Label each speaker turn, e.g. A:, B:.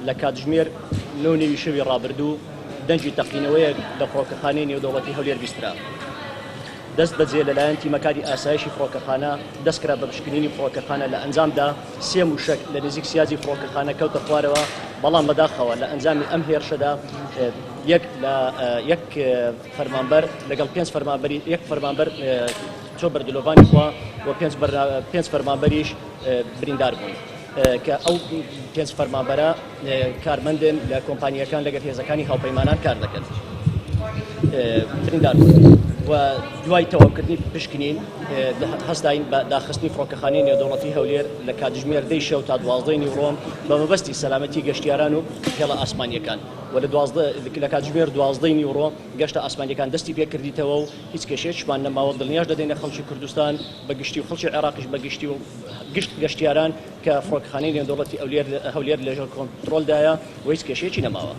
A: لە کاتژمێر 9 شەوی ڕابردوو دەنجی تەقینەوەیە لە فڕۆکەخانەی نێودەوڵەتی هەولێر بیسترا. دەست بەجێ لەلایەن تیمەکانی ئاسایشی فڕۆکەخانە دەستکرا بە پشکنینی فڕۆکەخانە لە ئەنجامدا 3 موشک لە نزیک سیازی فڕۆکەخانە کەوتە خوارەوە، بەڵام بەداخەوە لە ئەنجامی ئەم هێرشەدا یەک فەرمانبەر لەگەڵ 5 فەرمانبەری یەک فەرمانبەر چۆ بەردلۆڤانی خوا و 5 فەرمانبەریش بریندار بوون کە ئەو 5 فەرمانبەرە کارمەندن لە کۆمپانیەکان لەگەڵ هێزەکانی هاوپەیمانان کار دەکەن. بریندار بوون و دوای تەواوکردنی پشکنین هەستاین بە داخستنی فڕۆکەخانەی نێودەوڵەتی هەولێر لە کاتژمێر 10 شەو تا 12 نیوڕۆم بە مەبەستی سەلامەتی گەشتیاران و هێڵە ئاسمانیەکان و لە کاتژمێر 12 نیوڕۆ گەشتە ئاسمانیەکان دەستی پێکردیتەوە و هیچ کێشێکمان نەماوە. دڵنیاش دەدەینە خەڵکی کوردستان بە گشتی و خەڵکی عێراقیش بە گشتی و گشت گەشتیاران کە فڕۆکەخانەی نێودەوڵەتی هەولێر لەژێر کۆنتڕۆلدایە و هیچ کێشێکی نەماوە.